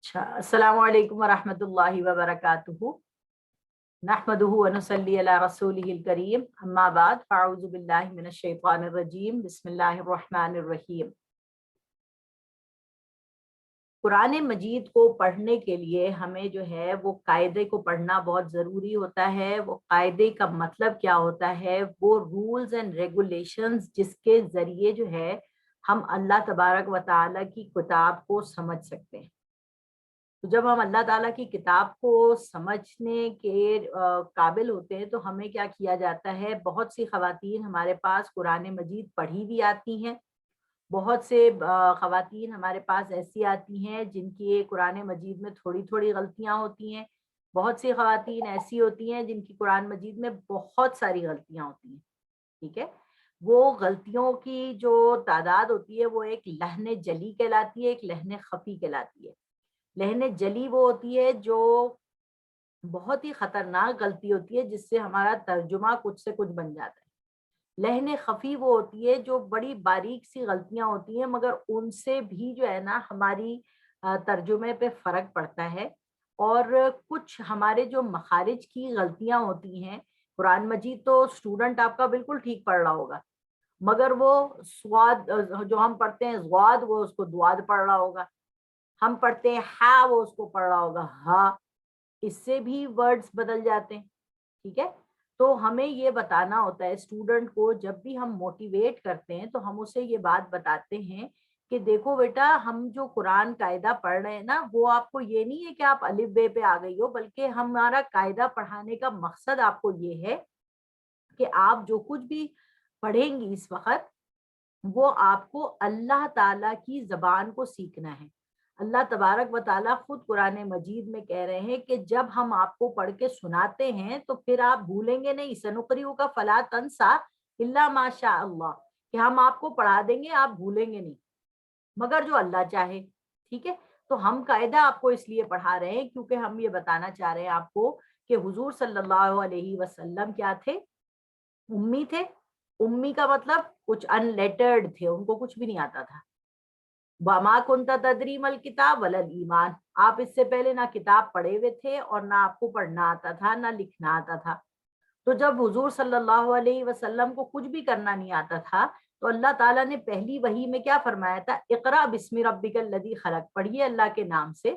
अच्छा, अस्सलामु अलैकुम वरहमतुल्लाहि वबरकातुहू। नहमदुहु व नुसल्ली अला रसूलिहिल करीम, अम्मा बाद, फ़अऊज़ु बिल्लाहि मिनश शैतानिर रजीम, बिस्मिल्लाहिर रहमानिर रहीम। कुरान मजीद को पढ़ने के लिए हमें जो है वो कायदे को पढ़ना बहुत ज़रूरी होता है। वो कायदे का मतलब क्या होता है, वो रूल्स एंड रेगुलेशंस जिसके ज़रिए जो है हम अल्लाह तबारक व तआला की किताब को समझ सकते हैं। तो जब हम अल्लाह ताला की किताब को समझने के काबिल होते हैं तो हमें क्या किया जाता है, बहुत सी खवातीन हमारे पास कुरान मजीद पढ़ी भी आती हैं। बहुत से खवातीन हमारे पास ऐसी आती हैं जिनकी कुरान मजीद में थोड़ी थोड़ी गलतियां होती हैं। बहुत सी खवातीन ऐसी होती हैं जिनकी कुरान मजीद में बहुत सारी गलतियां होती हैं। ठीक है, वो गलतियों की जो तादाद होती है वो एक लहने जली कहलाती है, एक लहने खफी कहलाती है। लहने जली वो होती है जो बहुत ही खतरनाक गलती होती है, जिससे हमारा तर्जुमा कुछ से कुछ बन जाता है। लहने खफी वो होती है जो बड़ी बारीक सी गलतियां होती हैं, मगर उनसे भी जो है ना हमारी तर्जुमे पे फर्क पड़ता है। और कुछ हमारे जो मखारिज की गलतियां होती हैं, कुरान मजीद तो स्टूडेंट आपका बिल्कुल ठीक पढ़ रहा होगा, मगर वो स्वाद जो हम पढ़ते हैं स्वाद, वो उसको द्वाद पढ़ रहा होगा। हम पढ़ते हैं हा, वो उसको पढ़ रहा होगा हा। इससे भी वर्ड्स बदल जाते हैं। ठीक है, तो हमें ये बताना होता है स्टूडेंट को। जब भी हम मोटिवेट करते हैं तो हम उसे ये बात बताते हैं कि देखो बेटा, हम जो कुरान कायदा पढ़ रहे हैं ना, वो आपको ये नहीं है कि आप अलिफ बे पे आ गई हो, बल्कि हमारा कायदा पढ़ाने का मकसद आपको ये है कि आप जो कुछ भी पढ़ेंगी इस वक्त, वो आपको अल्लाह ताला की जबान को सीखना है। अल्लाह तबारक व ताला खुद कुरान मजीद में कह रहे हैं कि जब हम आपको पढ़ के सुनाते हैं तो फिर आप भूलेंगे नहीं। सनुकरियु का फला तंसा इल्ला माशा अल्लाह, कि हम आपको पढ़ा देंगे, आप भूलेंगे नहीं मगर जो अल्लाह चाहे। ठीक है, तो हम कायदा आपको इसलिए पढ़ा रहे हैं क्योंकि हम ये बताना चाह रहे हैं आपको कि हुजूर सल्लल्लाहु अलैहि वसल्लम क्या थे, उम्मी थे। उम्मी का मतलब कुछ अनलेटर्ड थे, उनको कुछ भी नहीं आता था। वमा कुंता तदरी मल किताब वलल ईमान, आप इससे पहले ना किताब पढ़े हुए थे और ना आपको पढ़ना आता था, ना लिखना आता था। तो जब हुजूर सल्लल्लाहु अलैहि वसल्लम को कुछ भी करना नहीं आता था, तो अल्लाह ताला ने पहली वही में क्या फरमाया था, इकरा बिस्मि रब्बिकल लदी खलक, पढ़िए अल्लाह के नाम से।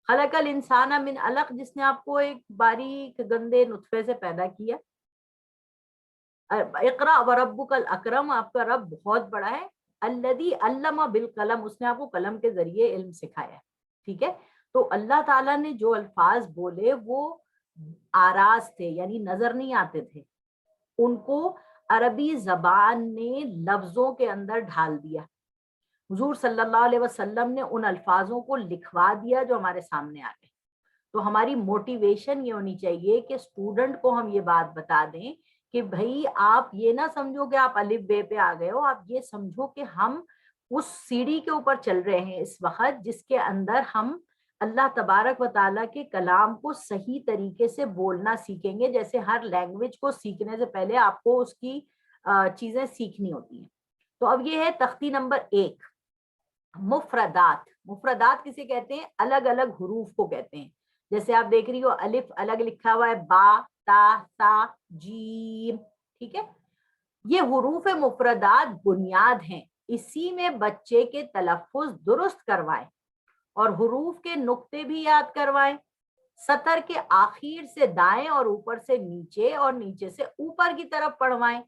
खलकल इंसाना मिन अलक, जिसने आपको एक बारीक गंदे नुतफे से पैदा किया। इकरा व रब्बुकल अकरम, आपका रब बहुत बड़ा है। अल्लदी अल्लमा बिल कलम, उसने आपको कलम के जरिए इल्म सिखाया है। ठीक है, तो अल्लाह ताला ने जो अल्फाज बोले वो आराज थे, यानी नजर नहीं आते थे। उनको अरबी जबान ने लफ्जों के अंदर ढाल दिया। हुजूर सल्लल्लाहु अलैहि वसल्लम ने उन अल्फाजों को लिखवा दिया जो हमारे सामने आ गए। तो हमारी मोटिवेशन ये होनी चाहिए कि स्टूडेंट को हम ये बात बता दें कि भाई आप ये ना समझो कि आप अलिफ बे पे आ गए हो, आप ये समझो कि हम उस सीढ़ी के ऊपर चल रहे हैं इस वक्त, जिसके अंदर हम अल्लाह तबारक व ताला के कलाम को सही तरीके से बोलना सीखेंगे। जैसे हर लैंग्वेज को सीखने से पहले आपको उसकी चीजें सीखनी होती हैं। तो अब ये है तख्ती नंबर 1, मुफरदात। मुफरदात किसे कहते हैं, अलग अलग हुरूफ को कहते हैं। जैसे आप देख रही हो अलिफ अलग लिखा हुआ है, बा, ता, सा, जीम। ठीक है, ये हुरूफ मुफरदात बुनियाद हैं। इसी में बच्चे के तलफ्फुज दुरुस्त करवाएं और हुरूफ के नुक्ते भी याद करवाएं। सतर के आखिर से दाएं और ऊपर से नीचे और नीचे से ऊपर की तरफ पढ़वाएं।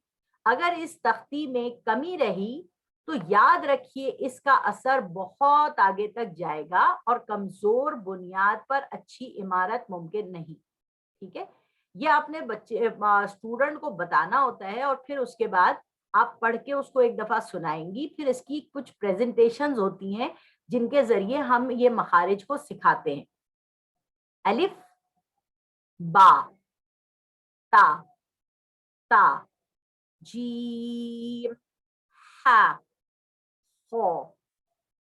अगर इस तख्ती में कमी रही तो याद रखिए इसका असर बहुत आगे तक जाएगा और कमजोर बुनियाद पर अच्छी इमारत मुमकिन नहीं। ठीक है, ये आपने बच्चे स्टूडेंट को बताना होता है और फिर उसके बाद आप पढ़ के उसको एक दफा सुनाएंगी। फिर इसकी कुछ प्रेजेंटेशंस होती हैं जिनके जरिए हम ये मखारिज को सिखाते हैं। अलिफ, बा, ता, ता, जीम, हा, हो,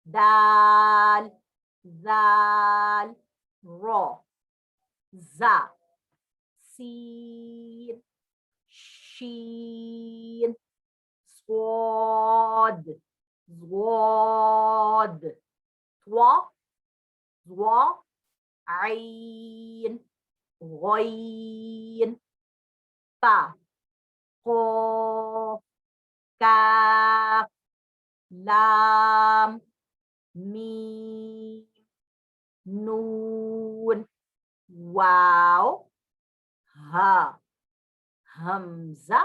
दाल, जाल, रो, जा, सीन, शीन, स्वाद, ज़्वाद, त्वा, ज़, आइन, गॉइन, का, क़ाफ़, काफ, लाम, मीम, नून, वाव, हा, हमजा,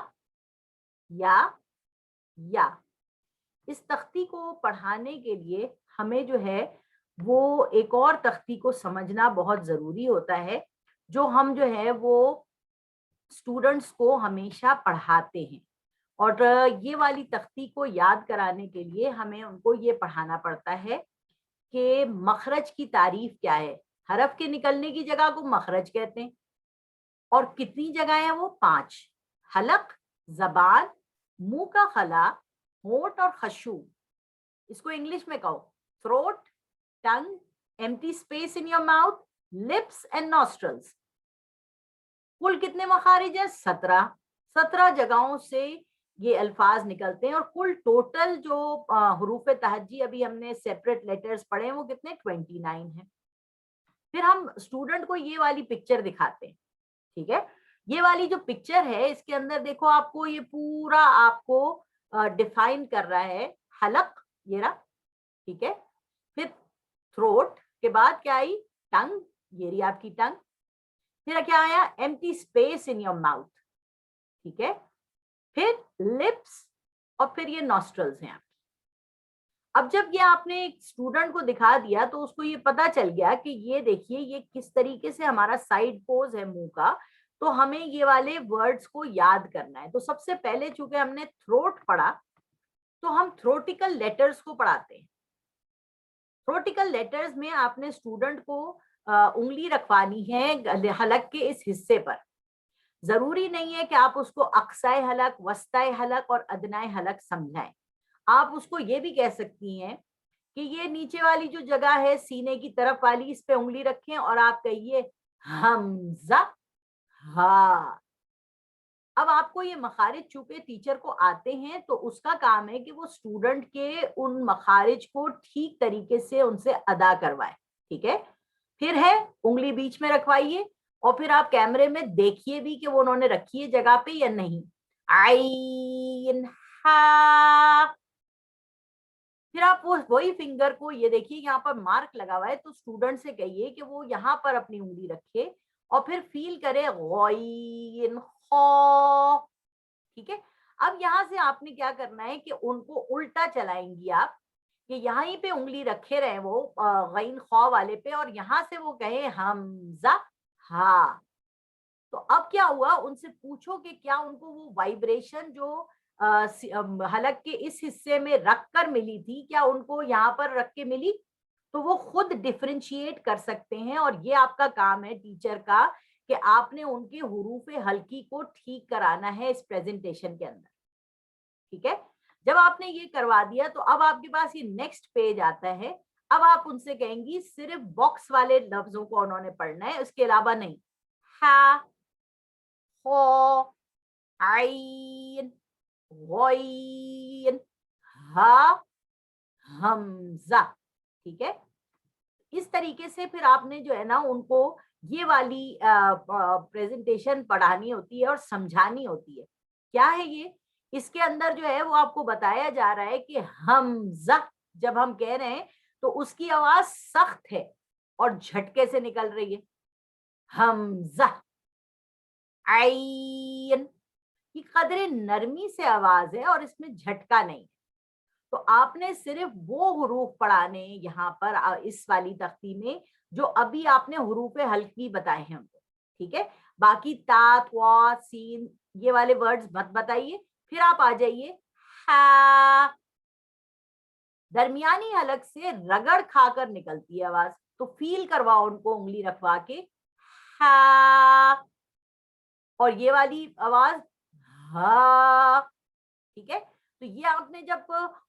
या। इस तख्ती को पढ़ाने के लिए हमें जो है वो एक और तख्ती को समझना बहुत जरूरी होता है, जो हम जो है वो स्टूडेंट्स को हमेशा पढ़ाते हैं। और ये वाली तख्ती को याद कराने के लिए हमें उनको ये पढ़ाना पड़ता है कि मखरज की तारीफ क्या है। हरफ के निकलने की जगह को मखरज कहते हैं। और कितनी जगह है वो? 5। हलक, जबान, मुंह का खला, होंठ और खशूम। इसको इंग्लिश में कहो, throat, tongue, empty space in your mouth, lips and nostrils. कुल कितने मखारिज है? 17। 17 जगहों से ये अल्फाज निकलते हैं। और कुल टोटल जो हरूफ तहज्जी अभी हमने सेपरेट लेटर्स पढ़े हैं वो कितने? 29 है। फिर हम स्टूडेंट को ये वाली पिक्चर दिखाते हैं, ठीक है। ये वाली जो पिक्चर है इसके अंदर देखो, आपको ये पूरा आपको डिफाइन कर रहा है। हलक, ये रहा, ठीक है। फिर थ्रोट के बाद क्या आई? टंग, ये रही आपकी टंग। फिर क्या आया? Empty space in your mouth, ठीक है। फिर लिप्स, और फिर ये नॉस्ट्रल्स हैं। अब जब ये आपने एक स्टूडेंट को दिखा दिया तो उसको ये पता चल गया कि ये देखिए ये किस तरीके से हमारा साइड पोज है मुंह का, तो हमें ये वाले वर्ड्स को याद करना है। तो सबसे पहले चूंकि हमने थ्रोट पढ़ा तो हम थ्रोटिकल लेटर्स को पढ़ाते हैं। थ्रोटिकल लेटर्स में आपने स्टूडेंट को उंगली रखवानी है हलक के इस हिस्से पर। जरूरी नहीं है कि आप उसको अक्साए हलक, वस्ताए हलक और अदनाए हलक समझाएं। आप उसको ये भी कह सकती हैं कि ये नीचे वाली जो जगह है सीने की तरफ वाली, इस पे उंगली रखें और आप कहिए हमजा, हा। अब आपको ये मखारिज चूंकि टीचर को आते हैं तो उसका काम है कि वो स्टूडेंट के उन मखारिज को ठीक तरीके से उनसे अदा करवाए, ठीक है। फिर है उंगली बीच में रखवाइए और फिर आप कैमरे में देखिए भी कि वो उन्होंने रखी है जगह पे या नहीं। आइन, हा। फिर आप वो वही फिंगर को, ये देखिए यहाँ पर मार्क लगा हुआ है, तो स्टूडेंट से कहिए कि वो यहाँ पर अपनी उंगली रखे और फिर फील करे गॉइन, खौ, ठीक है। अब यहाँ से आपने क्या करना है कि उनको उल्टा चलाएंगी आप, कि यहाँ ही पे उंगली रखे रहे वो गईन खौ वाले पे, और यहाँ से वो कहे हमजा, हा। तो अब क्या हुआ, उनसे पूछो कि क्या उनको वो वाइब्रेशन जो हलक के इस हिस्से में रख कर मिली थी, क्या उनको यहाँ पर रख के मिली? तो वो खुद डिफरेंशिएट कर सकते हैं। और ये आपका काम है टीचर का कि आपने उनके हुरूफे हल्की को ठीक कराना है इस प्रेजेंटेशन के अंदर, ठीक है। जब आपने ये करवा दिया तो अब आपके पास ये नेक्स्ट पेज आता है। अब आप उनसे कहेंगी सिर्फ बॉक्स वाले लफ्जों को उन्होंने पढ़ना है, उसके अलावा नहीं। हा, हो, आइन, गॉइन, हा, हमजा, ठीक है। इस तरीके से फिर आपने जो है ना उनको ये वाली प्रेजेंटेशन पढ़ानी होती है और समझानी होती है। क्या है ये? इसके अंदर जो है वो आपको बताया जा रहा है कि हमजा जब हम कह रहे हैं तो उसकी आवाज सख्त है और झटके से निकल रही है। हमजा, आइन, ये कदरे नरमी से आवाज है और इसमें झटका नहीं। तो आपने सिर्फ वो हुरूफ पढ़ाने यहाँ पर इस वाली तख्ती में जो अभी आपने हुरूफे हल्की बताए हैं उनको, ठीक है। बाकी ता, त्वा, सीन ये वाले वर्ड्स मत बताइए। फिर आप आ जाइए हा। दरमियानी हलक से रगड़ खाकर निकलती है आवाज, तो फील करवाओ उनको उंगली रखवा के, हा। और ये वाली आवाज हा, ठीक है। तो ये आपने जब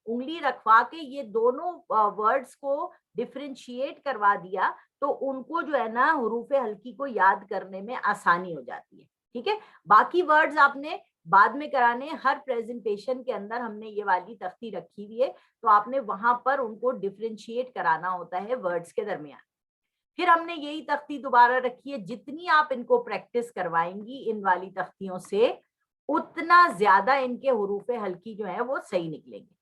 उंगली रखवा के ये दोनों वर्ड्स को डिफरेंशिएट करवा दिया तो उनको जो है ना हुरूफे हल्की को याद करने में आसानी हो जाती है, ठीक है। बाकी वर्ड्स आपने बाद में कराने। हर प्रेजेंटेशन के अंदर हमने ये वाली तख्ती रखी हुई है, तो आपने वहां पर उनको डिफरेंशिएट कराना होता है वर्ड्स के दरमियान। پھر ہم نے یہی تختی دوبارہ رکھی ہے. جتنی آپ ان کو پریکٹس کروائیں گی ان والی تختیوں سے اتنا زیادہ ان کے حروف ہلکی جو ہیں وہ صحیح نکلیں گے.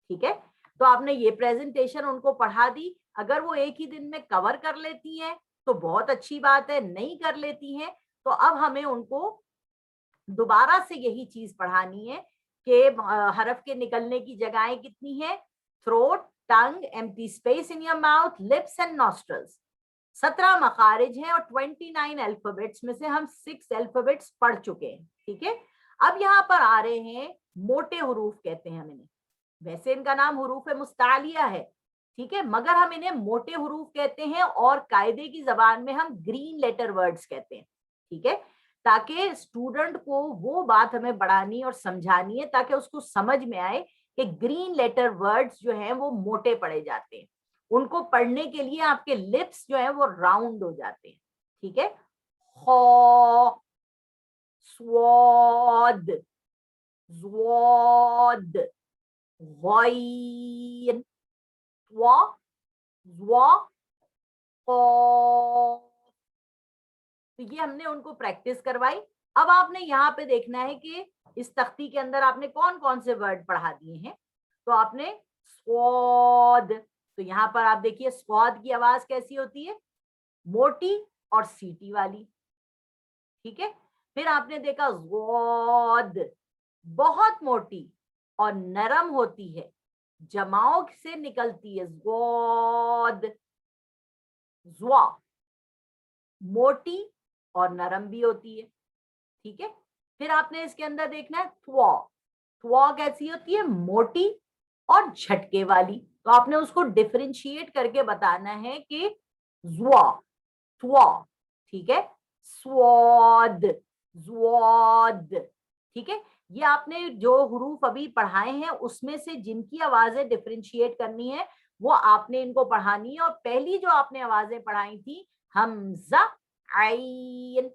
ٹھیک ہے, تو آپ نے یہ پریزنٹیشن ان کو پڑھا دی. اگر وہ ایک ہی دن میں کور کر لیتی ہیں تو بہت اچھی بات ہے, نہیں کر لیتی ہیں تو اب ہمیں ان کو دوبارہ سے یہی چیز پڑھانی ہے کہ حرف کے نکلنے کی جگہیں کتنی ہیں, throat, tongue, empty space in your mouth, lips and nostrils. 17 مخارج ہیں اور 29 الفابیٹس میں سے ہم 6 الفابیٹس پڑھ چکے ہیں. ٹھیک ہے, اب یہاں پر آ رہے ہیں موٹے حروف کہتے ہیں ہم انہیں. ویسے ان کا نام حروف مستعلیہ ہے, ٹھیک ہے, مگر ہم انہیں موٹے حروف کہتے ہیں اور قاعدے کی زبان میں ہم گرین لیٹر ورڈز کہتے ہیں. ٹھیک ہے, تاکہ اسٹوڈنٹ کو وہ بات ہمیں بڑھانی اور سمجھانی ہے تاکہ اس کو سمجھ میں آئے کہ گرین لیٹر ورڈز جو ہیں وہ موٹے پڑے جاتے ہیں. ان کو پڑھنے کے لیے آپ کے لپس جو ہیں وہ راؤنڈ ہو جاتے ہیں. ٹھیک ہے, خو, سواد, زواد, غین, وا, زوا, قاف. تو یہ ہم نے ان کو پریکٹس کروائی. اب آپ نے یہاں پہ دیکھنا ہے کہ اس تختی کے اندر آپ نے کون کون سے ورڈ پڑھا دیے ہیں. تو آپ نے سواد, تو یہاں پر آپ دیکھیے سواد کی آواز کیسی ہوتی ہے, موٹی اور سیٹی والی. ٹھیک ہے, پھر آپ نے دیکھا زواد, بہت موٹی اور نرم ہوتی ہے, جماؤ سے نکلتی ہے, زواد. زوا, موٹی اور نرم بھی ہوتی ہے. ٹھیک ہے, پھر آپ نے اس کے اندر دیکھنا ہے تھوا. تھوا کیسی ہوتی ہے, موٹی اور جھٹکے والی. تو آپ نے اس کو ڈفرینشیٹ کر کے بتانا ہے کہ زوا, تھوا. ٹھیک ہے, سواد, زواد. ٹھیک ہے, یہ آپ نے جو حروف ابھی پڑھائے ہیں اس میں سے جن کی آوازیں ڈفرینشیٹ کرنی ہے وہ آپ نے ان کو پڑھانی ہے. اور پہلی جو آپ نے آوازیں پڑھائی تھی حمزہ, عین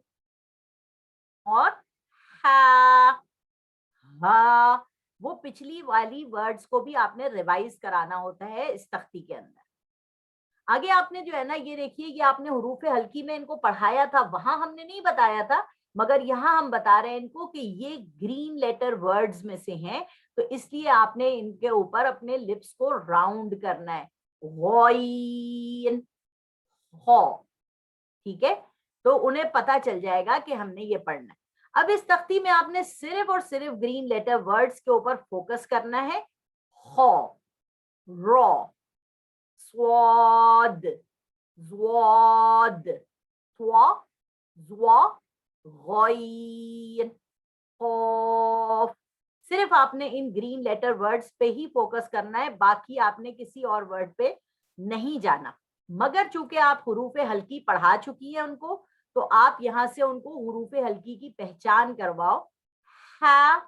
اور ہا, ہا, وہ پچھلی والی ورڈز کو بھی آپ نے ریوائز کرانا ہوتا ہے اس تختی کے اندر. آگے آپ نے جو ہے نا یہ دیکھیے یہ آپ نے حروف ہلکی میں ان کو پڑھایا تھا, وہاں ہم نے نہیں بتایا تھا, مگر یہاں ہم بتا رہے ہیں ان کو کہ یہ گرین لیٹر ورڈز میں سے ہیں, تو اس لیے آپ نے ان کے اوپر اپنے لپس کو راؤنڈ کرنا ہے. غین, ہو. ٹھیک ہے, تو انہیں پتا چل جائے گا کہ ہم نے یہ پڑھنا ہے. اب اس تختی میں آپ نے صرف اور صرف گرین لیٹر ورڈز کے اوپر فوکس کرنا ہے. خو, رو, سواد, زواد, توا, زوا, غین, خوف. صرف آپ نے ان گرین لیٹر ورڈز پہ ہی فوکس کرنا ہے, باقی آپ نے کسی اور ورڈ پہ نہیں جانا. مگر چونکہ آپ حروف ہلکی پڑھا چکی ہیں ان کو, تو آپ یہاں سے ان کو حروف ہلکی کی پہچان کرواؤ. ہا,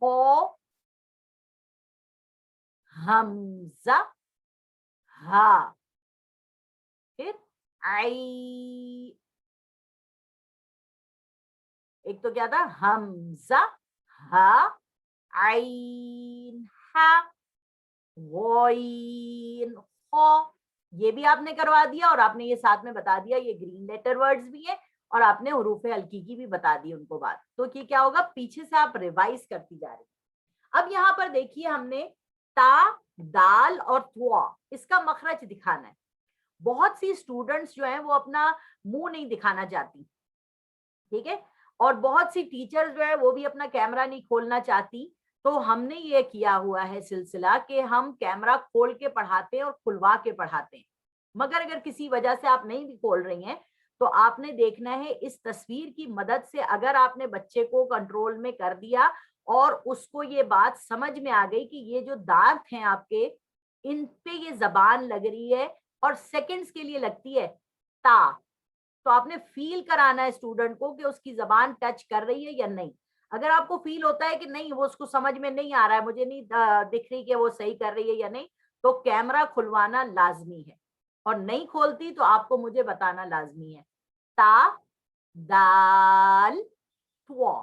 ہو, حمزہ, ہا, پھر آئی. ایک تو کیا تھا حمزہ, ہا, عین, ہا, غین, خو. یہ بھی آپ نے کروا دیا اور آپ نے یہ ساتھ میں بتا دیا یہ گرین لیٹر ورڈز بھی ہیں اور آپ نے حروف ہلکی کی بھی بتا دی ان کو بات. تو یہ کیا ہوگا, پیچھے سے آپ ریوائز کرتی جا رہی. اب یہاں پر دیکھیے ہم نے تا, دال اور توا, اس کا مخرج دکھانا ہے. بہت سی اسٹوڈنٹس جو ہیں وہ اپنا منہ نہیں دکھانا چاہتی. ٹھیک ہے, اور بہت سی ٹیچر جو ہے وہ بھی اپنا کیمرہ نہیں کھولنا چاہتی. تو ہم نے یہ کیا ہوا ہے سلسلہ کہ ہم کیمرہ کھول کے پڑھاتے ہیں اور کھلوا کے پڑھاتے ہیں. مگر اگر کسی وجہ سے آپ نہیں بھی کھول رہی ہیں تو آپ نے دیکھنا ہے اس تصویر کی مدد سے, اگر آپ نے بچے کو کنٹرول میں کر دیا اور اس کو یہ بات سمجھ میں آ گئی کہ یہ جو دانت ہیں آپ کے ان پہ یہ زبان لگ رہی ہے اور سیکنڈز کے لیے لگتی ہے تا, تو آپ نے فیل کرانا ہے اسٹوڈنٹ کو کہ اس کی زبان ٹچ کر رہی ہے یا نہیں. اگر آپ کو فیل ہوتا ہے کہ نہیں وہ اس کو سمجھ میں نہیں آ رہا ہے, مجھے نہیں دکھ رہی کہ وہ صحیح کر رہی ہے یا نہیں, تو کیمرہ کھلوانا لازمی ہے, اور نہیں کھولتی تو آپ کو مجھے بتانا لازمی ہے. تا, دال, توا.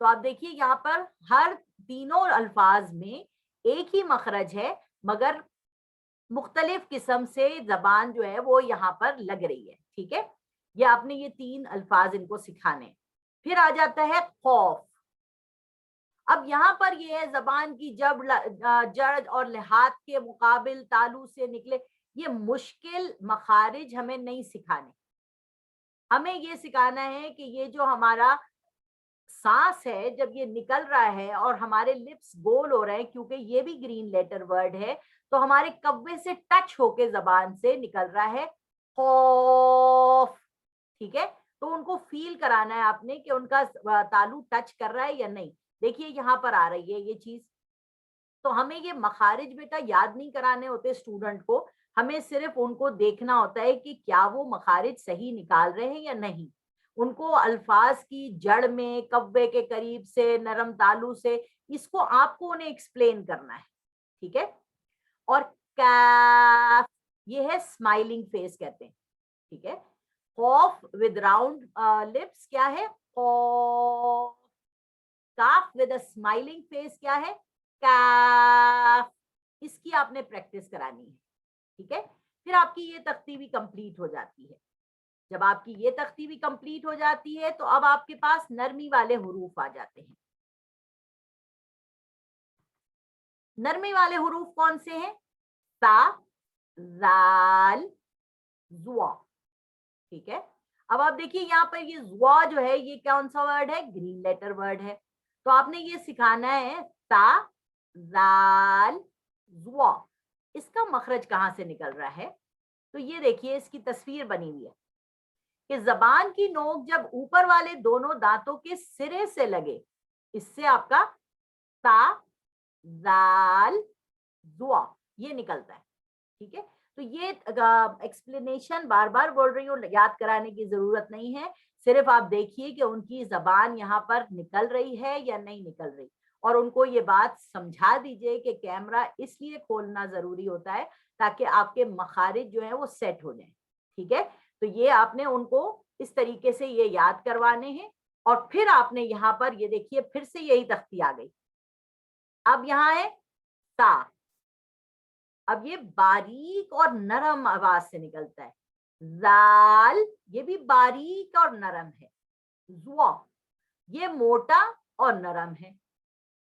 تو آپ دیکھیے یہاں پر ہر تینوں الفاظ میں ایک ہی مخرج ہے, مگر مختلف قسم سے زبان جو ہے وہ یہاں پر لگ رہی ہے. ٹھیک ہے, یہ آپ نے یہ 3 الفاظ ان کو سکھانے. پھر آ جاتا ہے خوف. اب یہاں پر یہ ہے زبان کی جڑ اور لحاظ کے مقابل تالو سے نکلے. یہ مشکل مخارج ہمیں نہیں سکھانے, ہمیں یہ سکھانا ہے کہ یہ جو ہمارا سانس ہے جب یہ نکل رہا ہے اور ہمارے لپس گول ہو رہے ہیں, کیونکہ یہ بھی گرین لیٹر ورڈ ہے, تو ہمارے کبے سے ٹچ ہو کے زبان سے نکل رہا ہے خوف. ٹھیک ہے, تو ان کو فیل کرانا ہے آپ نے کہ ان کا تالو ٹچ کر رہا ہے یا نہیں. دیکھیے یہاں پر آ رہی ہے یہ چیز. تو ہمیں یہ مخارج بیٹا یاد نہیں کرانے ہوتے اسٹوڈنٹ کو, ہمیں صرف ان کو دیکھنا ہوتا ہے کہ کیا وہ مخارج صحیح نکال رہے ہیں یا نہیں. ان کو الفاظ کی جڑ میں کبے کے قریب سے نرم تالو سے اس کو آپ کو انہیں ایکسپلین کرنا ہے. ٹھیک ہے, اور کیف یہ ہے اسمائلنگ فیس کہتے ہیں. ٹھیک ہے, خوف ود راؤنڈ لپس کیا ہے خوف. کاف ود اے اسمائلنگ فیس کیا ہے کاف. اس کی آپ نے پریکٹس کرانی ہے. ٹھیک ہے, پھر آپ کی یہ تختی بھی کمپلیٹ ہو جاتی ہے. جب آپ کی یہ تختی بھی کمپلیٹ ہو جاتی ہے تو اب آپ کے پاس نرمی والے حروف آ جاتے ہیں. نرمی والے حروف کون سے ہیں؟ تا, زال, زوا. ٹھیک ہے, اب آپ دیکھیے یہاں پر یہ زوا جو ہے یہ کون سا ورڈ ہے؟ گرین لیٹر ورڈ ہے. تو آپ نے یہ سکھانا ہے تا, زال, زوا. اس کا مخرج کہاں سے نکل رہا ہے؟ تو یہ دیکھیے اس کی تصویر بنی ہوئی ہے کہ زبان کی نوک جب اوپر والے دونوں دانتوں کے سرے سے لگے, اس سے آپ کا تا, زال, زوا یہ نکلتا ہے. ٹھیک ہے, تو یہ ایکسپلینیشن بار بار بول رہی ہوں, یاد کرانے کی ضرورت نہیں ہے. صرف آپ دیکھیے کہ ان کی زبان یہاں پر نکل رہی ہے یا نہیں نکل رہی, اور ان کو یہ بات سمجھا دیجئے کہ کیمرہ اس لیے کھولنا ضروری ہوتا ہے تاکہ آپ کے مخارج جو ہیں وہ سیٹ ہو جائیں. ٹھیک ہے, تو یہ آپ نے ان کو اس طریقے سے یہ یاد کروانے ہیں. اور پھر آپ نے یہاں پر یہ دیکھیے پھر سے یہی تختی آ گئی. اب یہاں ہے تا, اب یہ باریک اور نرم آواز سے نکلتا ہے. زال یہ بھی باریک اور نرم ہے. زوا یہ موٹا اور نرم ہے.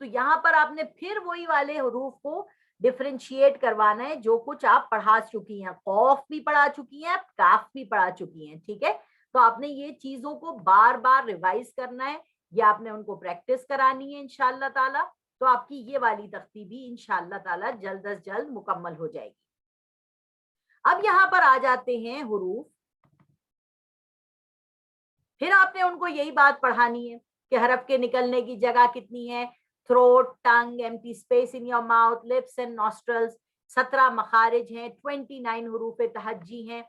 تو یہاں پر آپ نے پھر وہی والے حروف کو ڈفرینشیٹ کروانا ہے جو کچھ آپ پڑھا چکی ہیں. خوف بھی پڑھا چکی ہیں, کاف بھی پڑھا چکی ہیں. ٹھیک ہے, تو آپ نے یہ چیزوں کو بار بار ریوائز کرنا ہے, یا آپ نے ان کو پریکٹس کرانی ہے انشاءاللہ تعالی. تو آپ کی یہ والی تختی بھی انشاءاللہ تعالی جلد از جلد مکمل ہو جائے گی. اب یہاں پر آ جاتے ہیں حروف. پھر آپ نے ان کو یہی بات پڑھانی ہے کہ حرف کے نکلنے کی جگہ کتنی ہے. Throat, tongue, empty space in your mouth, lips and nostrils. 17 مخارج ہیں, 29 حروف تہجی ہیں.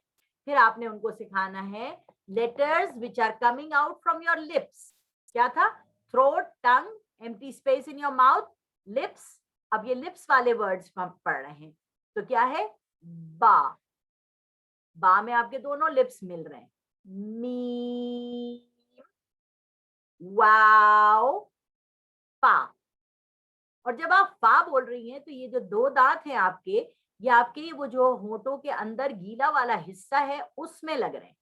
پھر آپ نے ان کو سکھانا ہے letters which are coming out from your lips. کیا تھا؟ Throat, tongue, empty space in your mouth, lips. اب یہ لپس والے ورڈز ہم پڑھ رہے ہیں. تو کیا ہے با, با میں آپ کے دونوں لپس مل رہے ہیں. میم, واو, پا. اور جب آپ فا بول رہی ہیں تو یہ جو 2 دانت ہیں آپ کے, یہ آپ کے وہ جو ہونٹوں کے اندر گیلا والا حصہ ہے اس میں لگ رہے ہیں.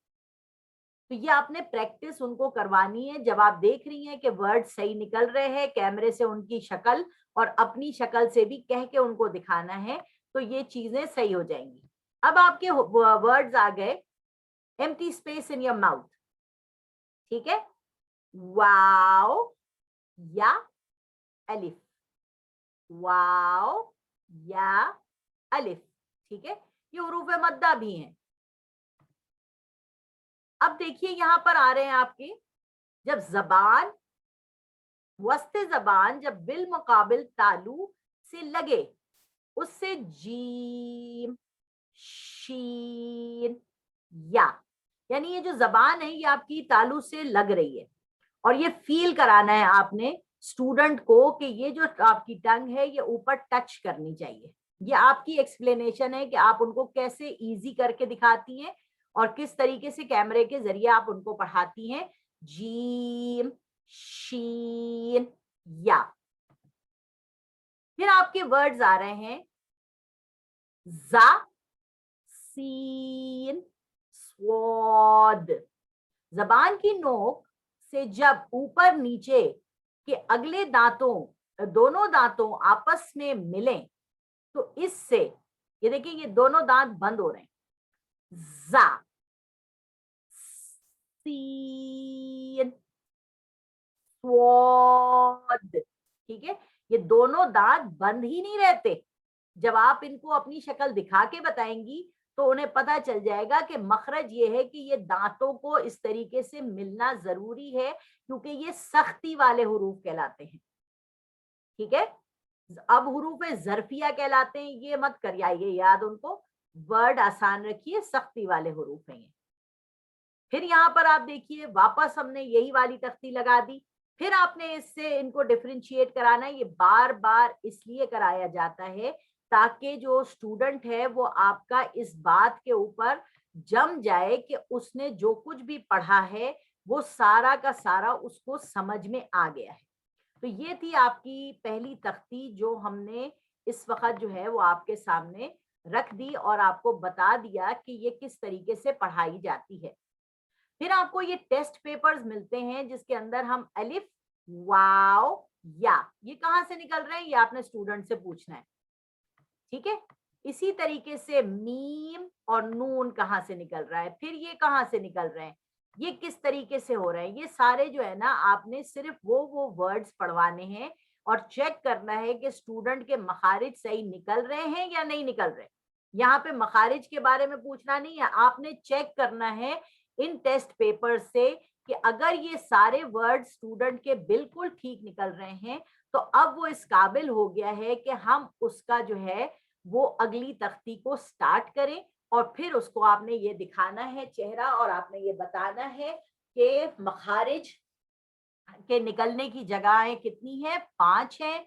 تو یہ آپ نے پریکٹس ان کو کروانی ہے. جب آپ دیکھ رہی ہیں کہ ورڈ صحیح نکل رہے ہیں, کیمرے سے ان کی شکل اور اپنی شکل سے بھی کہہ کے ان کو دکھانا ہے, تو یہ چیزیں صحیح ہو جائیں گی. اب آپ کے ورڈز آ گئے empty space in your mouth. ٹھیک ہے, واو, یا, الف, واو, یا, الف. ٹھیک ہے, یہ حروف مدہ بھی ہیں. اب دیکھیے یہاں پر آ رہے ہیں آپ کے, جب زبان وسط زبان جب بالمقابل تالو سے لگے, اس سے جیم, شین, یا, یعنی یہ جو زبان ہے یہ آپ کی تالو سے لگ رہی ہے. اور یہ فیل کرانا ہے آپ نے اسٹوڈنٹ کو کہ یہ جو آپ کی ٹنگ ہے یہ اوپر ٹچ کرنی چاہیے. یہ آپ کی ایکسپلینیشن ہے کہ آپ ان کو کیسے ایزی کر کے دکھاتی ہیں اور کس طریقے سے کیمرے کے ذریعے آپ ان کو پڑھاتی ہیں. جیم, شین, یا. پھر آپ کے ورڈز آ رہے ہیں زا सीन, स्वाद। जबान की नोक से जब ऊपर नीचे के अगले दांतों, दोनों दांतों आपस में मिलें तो इससे, ये देखिए ये दोनों दांत बंद हो रहे हैं, जा, सीन, स्वाद। ठीक है, ये दोनों दांत बंद ही नहीं रहते। जब आप इनको अपनी शक्ल दिखा के बताएंगी तो उन्हें पता चल जाएगा कि मखरज ये है कि ये दांतों को इस तरीके से मिलना जरूरी है, क्योंकि ये सख्ती वाले हुरूफ कहलाते हैं। ठीक है, अब हुरूफ ज़र्फिया कहलाते हैं, ये मत करिए याद, उनको वर्ड आसान रखिए, सख्ती वाले हुरूफ हैं ये। फिर यहाँ पर आप देखिए वापस हमने यही वाली तख्ती लगा दी, फिर आपने इससे इनको डिफरेंशिएट कराना है। ये बार बार इसलिए कराया जाता है ताकि जो स्टूडेंट है वो आपका इस बात के ऊपर जम जाए कि उसने जो कुछ भी पढ़ा है वो सारा का सारा उसको समझ में आ गया है। तो ये थी आपकी पहली तख्ती जो हमने इस वक्त जो है वो आपके सामने रख दी और आपको बता दिया कि ये किस तरीके से पढ़ाई जाती है। फिर आपको ये टेस्ट पेपर्स मिलते हैं जिसके अंदर हम अलिफ, वाव, या, ये कहां से निकल रहे हैं ये आपने स्टूडेंट से पूछना है। ठीक है, इसी तरीके से मीम और नून कहां से निकल रहा है, फिर ये कहां से निकल रहे हैं, ये किस तरीके से हो रहे हैं, ये सारे जो है ना आपने सिर्फ वो वर्ड्स पढ़वाने हैं और चेक करना है कि स्टूडेंट के मखारिज सही निकल रहे हैं या नहीं निकल रहे। यहाँ पे मखारिज के बारे में पूछना नहीं है, आपने चेक करना है इन टेस्ट पेपर से कि अगर ये सारे वर्ड स्टूडेंट के बिल्कुल ठीक निकल रहे हैं तो अब वो इस काबिल हो गया है कि हम उसका जो है वो अगली तख्ती को स्टार्ट करें और फिर उसको आपने ये दिखाना है चेहरा और आपने ये बताना है कि मखारिज के निकलने की जगहें कितनी है, 5 है,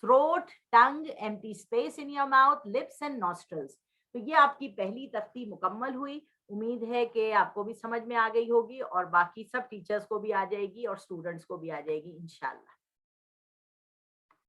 throat, tongue, empty space in your mouth, lips and nostrils. तो ये आपकी पहली तख्ती मुकम्मल हुई। उम्मीद है कि आपको भी समझ में आ गई होगी और बाकी सब टीचर्स को भी आ जाएगी और स्टूडेंट्स को भी आ जाएगी इंशाल्लाह।